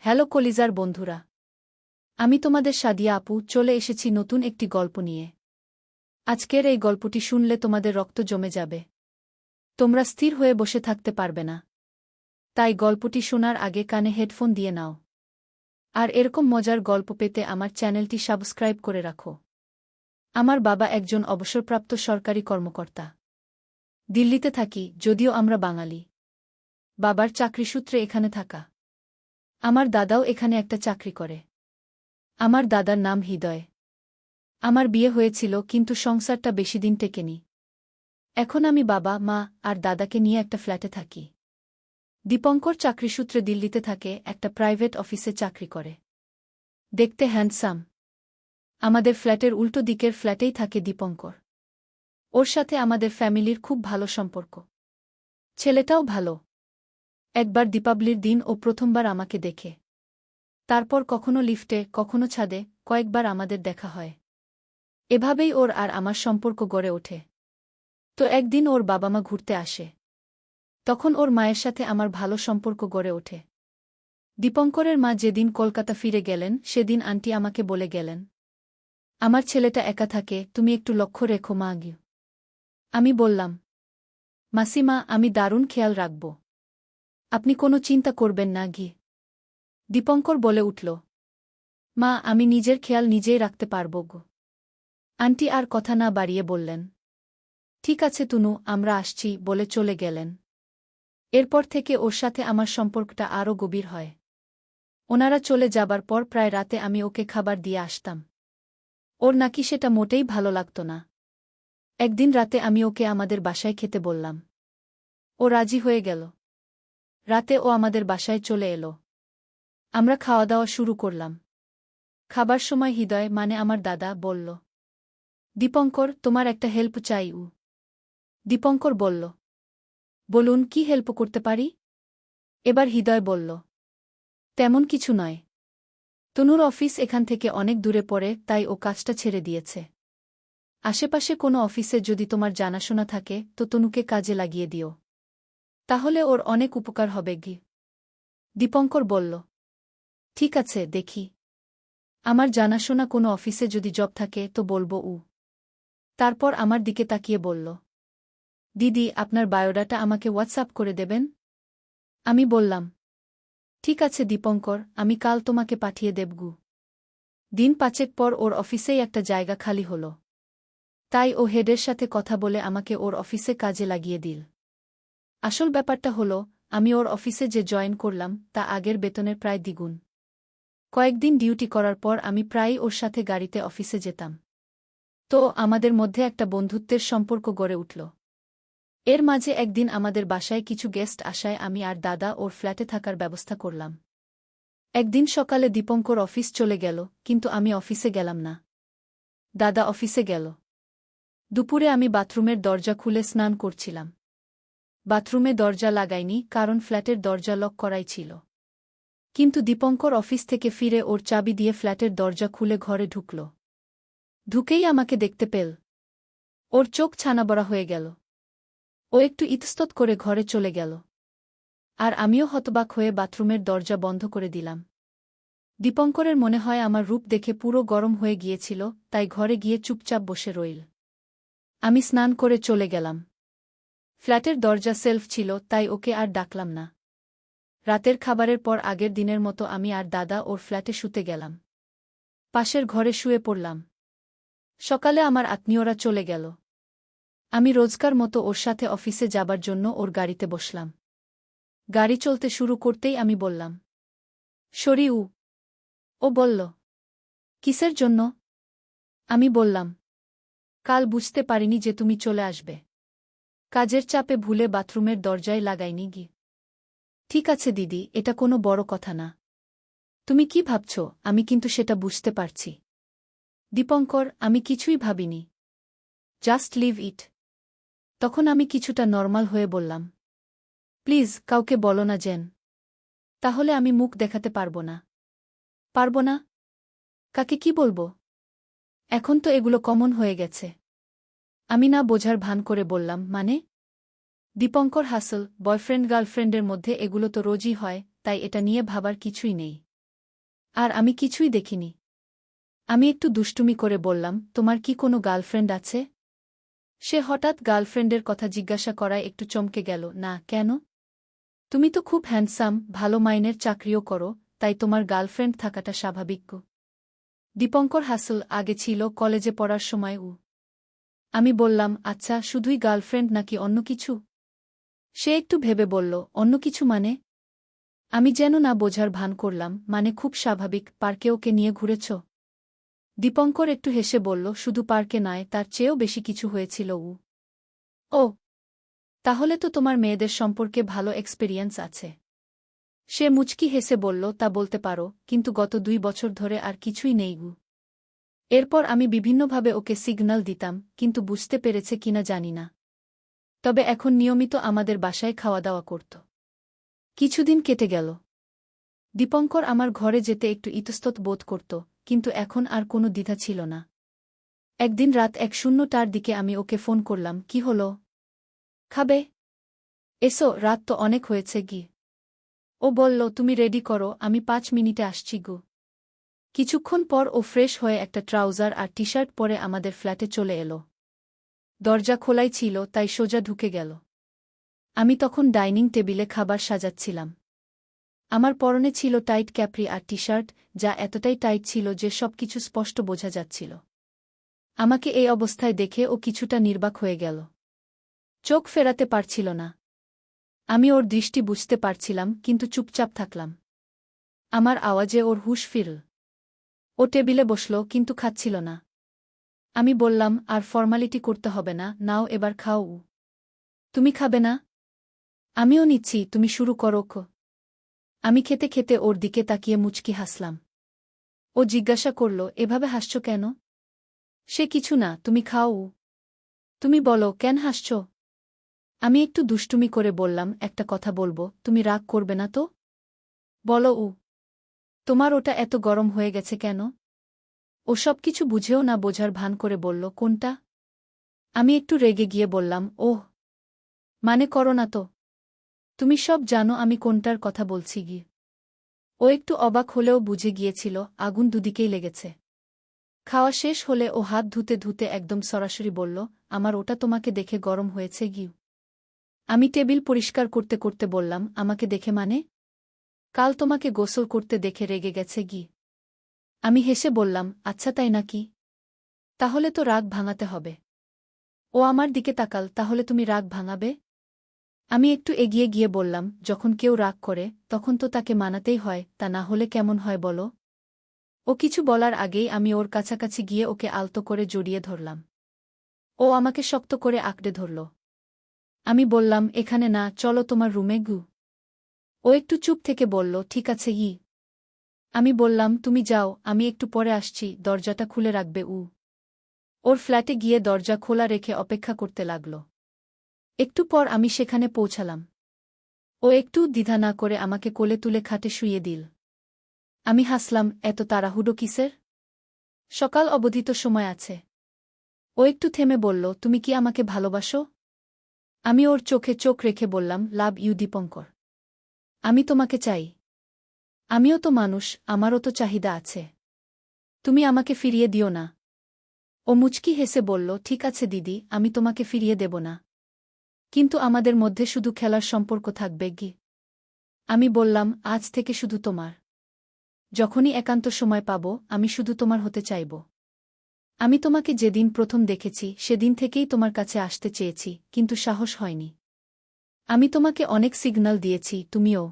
Hello কলিজার বন্ধুরা, আমি তোমাদের সাদিয়া আপু চলে এসেছি নতুন একটি গল্প নিয়ে। আজকের এই গল্পটি শুনলে তোমাদের রক্ত জমে যাবে। তোমরা স্থির হয়ে বসে থাকতে পারবে না। তাই গল্পটি শোনার আগে কানে হেডফোন দিয়ে নাও। আর এরকম মজার গল্প পেতে আমার চ্যানেলটি সাবস্ক্রাইব করে রাখো। আমার বাবা একজন অবসরপ্রাপ্ত সরকারি কর্মকর্তা। দিল্লিতে থাকি, যদিও আমরা বাঙালি। বাবার চাকরিসূত্রে এখানে থাকা। আমার দাদাও এখানে একটা চাকরি করে। আমার দাদার নাম হৃদয়। আমার বিয়ে হয়েছিল, কিন্তু সংসারটা বেশিদিন টেকেনি। এখন আমি বাবা, মা আর দাদাকে নিয়ে একটা ফ্ল্যাটে থাকি। দীপঙ্কর চাকরিসূত্রে দিল্লিতে থাকে, একটা প্রাইভেট অফিসে চাকরি করে। দেখতে হ্যান্ডসাম। আমাদের ফ্ল্যাটের উল্টো দিকের ফ্ল্যাটেই থাকে দীপঙ্কর। ওর সাথে আমাদের ফ্যামিলির খুব ভালো সম্পর্ক। ছেলেটাও ভালো। একবার দীপাবলির দিন ও প্রথমবার আমাকে দেখে। তারপর কখনো লিফটে, কখনো ছাদে, কয়েকবার আমাদের দেখা হয়। এভাবেই ওর আর আমার সম্পর্ক গড়ে ওঠে। তো একদিন ওর বাবা মা ঘুরতে আসে। তখন ওর মায়ের সাথে আমার ভালো সম্পর্ক গড়ে ওঠে। দীপঙ্করের মা যেদিন কলকাতা ফিরে গেলেন, সেদিন আন্টি আমাকে বলে গেলেন, আমার ছেলেটা একা থাকে, তুমি একটু লক্ষ্য রেখো মা গি। আমি বললাম, মাসিমা, আমি দারুণ খেয়াল রাখব। আপনি কোনো চিন্তা করবেন না গি। দীপঙ্কর বলে উঠল, মা, আমি নিজের খেয়াল নিজেই রাখতে পারব গো। আন্টি আর কথা না বাড়িয়ে বললেন, ঠিক আছে তুনু, আমরা আসছি বলে চলে গেলেন। এরপর থেকে ওর সাথে আমার সম্পর্কটা আরও গভীর হয়। ওনারা চলে যাবার পর প্রায় রাতে আমি ওকে খাবার দিয়ে আসতাম। ওর নাকি সেটা মোটেই ভালো লাগত না। একদিন রাতে আমি ওকে আমাদের বাসায় খেতে বললাম। ও রাজি হয়ে গেল। রাতে ও আমাদের বাসায় চলে এলো। আমরা খাওয়া দাওয়া শুরু করলাম। খাবার সময় হৃদয়, মানে আমার দাদা, বলল, দীপঙ্কর, তোমার একটা হেল্প চাই। দীপঙ্কর বলল, বলুন, কি হেল্প করতে পারি? এবার হৃদয় বলল, তেমন কিছু নয়। তনুর অফিস এখান থেকে অনেক দূরে পড়ে, তাই ও কাজটা ছেড়ে দিয়েছে। আশেপাশে কোনো অফিসে যদি তোমার জানাশোনা থাকে তো তনুকে কাজে লাগিয়ে দিও। তাহলে ওর অনেক উপকার হবে গি। দীপঙ্কর বলল, ঠিক আছে, দেখি। আমার জানাশোনা কোনো অফিসে যদি জব থাকে তো বলবো। তারপর আমার দিকে তাকিয়ে বলল, দিদি, আপনার বায়োডাটা আমাকে হোয়াটসঅ্যাপ করে দেবেন? আমি বললাম, ঠিক আছে দীপঙ্কর, আমি কাল তোমাকে পাঠিয়ে দেবগু। দিন 5 পর ওর অফিসেই একটা জায়গা খালি হল। তাই ও হেডের সাথে কথা বলে আমাকে ওর অফিসে কাজে লাগিয়ে দিল। আসল ব্যাপারটা হলো, আমি ওর অফিসে যে জয়েন করলাম তা আগের বেতনের প্রায় দ্বিগুণ। কয়েকদিন ডিউটি করার পর আমি প্রায়ই ওর সাথে গাড়িতে অফিসে যেতাম। তো আমাদের মধ্যে একটা বন্ধুত্বের সম্পর্ক গড়ে উঠল। এর মাঝে একদিন আমাদের বাসায় কিছু গেস্ট আসায় আমি আর দাদা ওর ফ্ল্যাটে থাকার ব্যবস্থা করলাম। একদিন সকালে দীপঙ্কর অফিস চলে গেল, কিন্তু আমি অফিসে গেলাম না। দাদা অফিসে গেল। দুপুরে আমি বাথরুমের দরজা খুলে স্নান করছিলাম। বাথরুমে দরজা লাগাইনি, কারণ ফ্ল্যাটের দরজা লক করাই ছিল। কিন্তু দীপঙ্কর অফিস থেকে ফিরে ওর চাবি দিয়ে ফ্ল্যাটের দরজা খুলে ঘরে ঢুকল। ঢুকেই আমাকে দেখতে পেল। ওর চোখ ছানাবড়া হয়ে গেল। ও একটু ইতস্তত করে ঘরে চলে গেল। আর আমিও হতবাক হয়ে বাথরুমের দরজা বন্ধ করে দিলাম। দীপঙ্করের মনে হয় আমার রূপ দেখে পুরো গরম হয়ে গিয়েছিল, তাই ঘরে গিয়ে চুপচাপ বসে রইল। আমি স্নান করে চলে গেলাম। ফ্ল্যাটের দরজা সেলফ ছিল, তাই ওকে আর ডাকলাম না। রাতের খাবারের পর আগের দিনের মতো আমি আর দাদা ওর ফ্ল্যাটে শুতে গেলাম। পাশের ঘরে শুয়ে পড়লাম। সকালে আমার আত্মীয়রা চলে গেল। আমি রোজকার মতো ওর সাথে অফিসে যাবার জন্য ওর গাড়িতে বসলাম। গাড়ি চলতে শুরু করতেই আমি বললাম, সরি। ও বলল, কিসের জন্য? আমি বললাম, কাল বুঝতে পারিনি যে তুমি চলে আসবে। কাজের চাপে ভুলে বাথরুমের দরজায় লাগাইনি গি। ঠিক আছে দিদি, এটা কোনো বড় কথা না। তুমি কি ভাবছ আমি কিন্তু সেটা বুঝতে পারছি। দীপঙ্কর, আমি কিছুই ভাবিনি। Just leave it. তখন আমি কিছুটা নরমাল হয়ে বললাম, প্লিজ কাউকে বলো না জেন। তাহলে আমি মুখ দেখাতে পারব না। পারব না? কাকে কি বলবো? এখন তো এগুলো কমন হয়ে গেছে। আমি না বোঝার ভান করে বললাম, মানে? দীপঙ্কর হাসল, বয়ফ্রেন্ড গার্লফ্রেন্ডের মধ্যে এগুলো তো রোজই হয়, তাই এটা নিয়ে ভাবার কিছুই নেই। আর আমি কিছুই দেখিনি। আমি একটু দুষ্টুমি করে বললাম, তোমার কি কোনো গার্লফ্রেন্ড আছে? সে হঠাৎ গার্লফ্রেন্ডের কথা জিজ্ঞাসা করায় একটু চমকে গেল। না, কেন? তুমি তো খুব হ্যান্ডসাম, ভালো মাইনের চাকরিও করো, তাই তোমার গার্লফ্রেন্ড থাকাটা স্বাভাবিক। দীপঙ্কর হাসল। আগে ছিল, কলেজে পড়ার সময়। আমি বললাম, আচ্ছা, শুধুই গার্লফ্রেন্ড নাকি অন্য কিছু? সে একটু ভেবে বলল, অন্য কিছু মানে? আমি যেন না বোঝার ভান করলাম, মানে খুব স্বাভাবিক, পার্কে ওকে নিয়ে ঘুরেছ? দীপঙ্কর একটু হেসে বলল, শুধু পার্কে নয়, তার চেয়েও বেশি কিছু হয়েছিল। ও, তাহলে তো তোমার মেয়েদের সম্পর্কে ভালো এক্সপেরিয়েন্স আছে। সে মুচকি হেসে বলল, তা বলতে পারো, কিন্তু গত 2 বছর ধরে আর কিছুই নেই। এরপর আমি বিভিন্নভাবে ওকে সিগন্যাল দিতাম, কিন্তু বুঝতে পেরেছে কিনা জানি না। তবে এখন নিয়মিত আমাদের বাসায় খাওয়া দাওয়া করত। কিছুদিন কেটে গেল। দীপঙ্কর আমার ঘরে যেতে একটু ইতস্তত বোধ করত, কিন্তু এখন আর কোনো দ্বিধা ছিল না। একদিন রাত 1:00টার দিকে আমি ওকে ফোন করলাম, কি হলো? খাবে? এসো, রাত তো অনেক হয়েছে গি। ও বলল, তুমি রেডি করো, আমি 5 মিনিটে আসছি গো। কিছুক্ষণ পর ও ফ্রেশ হয়ে একটা ট্রাউজার আর টি শার্ট পরে আমাদের ফ্ল্যাটে চলে এলো। দরজা খোলাই ছিল, তাই সোজা ঢুকে গেল। আমি তখন ডাইনিং টেবিলে খাবার সাজাচ্ছিলাম। আমার পরনে ছিল টাইট ক্যাপ্রি আর টি শার্ট, যা এতটাই টাইট ছিল যে সবকিছু স্পষ্ট বোঝা যাচ্ছিল। আমাকে এই অবস্থায় দেখে ও কিছুটা নির্বাক হয়ে গেল। চোখ ফেরাতে পারছিল না। আমি ওর দৃষ্টি বুঝতে পারছিলাম, কিন্তু চুপচাপ থাকলাম। আমার আওয়াজে ওর হুঁশ ফিরল। ও টেবিলে বসল, কিন্তু খাচ্ছিল না। আমি বললাম, আর ফর্মালিটি করতে হবে না, নাও এবার খাও। তুমি খাবে না? আমিও নিচ্ছি, তুমি শুরু করো। আমি খেতে খেতে ওর দিকে তাকিয়ে মুচকি হাসলাম। ও জিজ্ঞাসা করল, এভাবে হাসছ কেন? সে কিছু না, তুমি খাও। তুমি বলো, কেন হাসছ? আমি একটু দুষ্টুমি করে বললাম, একটা কথা বলবো, তুমি রাগ করবে না তো? বলো। তোমার ওটা এত গরম হয়ে গেছে কেন? ও সব কিছু বুঝেও না বোঝার ভান করে বলল, কোনটা? আমি একটু রেগে গিয়ে বললাম, ওহ, মানে করো না তো। তুমি সব জানো আমি কোনটার কথা বলছি গি। ও একটু অবাক হলেও বুঝে গিয়েছিল, আগুন দুদিকেই লেগেছে। খাওয়া শেষ হলে ও হাত ধুতে ধুতে একদম সরাসরি বলল, আমার ওটা তোমাকে দেখে গরম হয়েছে গি। আমি টেবিল পরিষ্কার করতে করতে বললাম, আমাকে দেখে মানে? কাল তোমাকে গোসল করতে দেখে রেগে গেছে গি। আমি হেসে বললাম, আচ্ছা তাই নাকি? তাহলে তো রাগ ভাঙাতে হবে। ও আমার দিকে তাকাল, তাহলে তুমি রাগ ভাঙাবে? আমি একটু এগিয়ে গিয়ে বললাম, যখন কেউ রাগ করে, তখন তো তাকে মানাতেই হয়, তা না হলে কেমন হয় বলো? ও কিছু বলার আগেই আমি ওর কাছাকাছি গিয়ে ওকে আলতো করে জড়িয়ে ধরলাম। ও আমাকে শক্ত করে আঁকড়ে ধরল। আমি বললাম, এখানে না, চলো তোমার রুমে গু। ও একটু চুপ থেকে বলল, ঠিক আছে ই। আমি বললাম, তুমি যাও, আমি একটু পরে আসছি, দরজাটা খুলে রাখবে। ওর ফ্ল্যাটে গিয়ে দরজা খোলা রেখে অপেক্ষা করতে লাগল। একটু পর আমি সেখানে পৌঁছালাম। ও একটু দ্বিধা না করে আমাকে কোলে তুলে খাটে শুইয়ে দিল। আমি হাসলাম, এত তাড়াহুড়ো কিসের? সকাল অবধি তো সময় আছে। ও একটু থেমে বলল, তুমি কি আমাকে ভালোবাসো? আমি ওর চোখে চোখ রেখে বললাম, লাভ ইউ দীপঙ্কর। আমি তোমাকে চাই। আমিও তো মানুষ, আমারও তো চাহিদা আছে। তুমি আমাকে ফিরিয়ে দিও না। ও মুচকি হেসে বলল, ঠিক আছে দিদি, আমি তোমাকে ফিরিয়ে দেব না। কিন্তু আমাদের মধ্যে শুধু খেলার সম্পর্ক থাকবে গি। আমি বললাম, আজ থেকে শুধু তোমার। যখনই একান্ত সময় পাব, আমি শুধু তোমার হতে চাইব। আমি তোমাকে যেদিন প্রথম দেখেছি সেদিন থেকেই তোমার কাছে আসতে চেয়েছি, কিন্তু সাহস হয়নি। আমি তোমাকে অনেক সিগন্যাল দিয়েছি, তুমিও।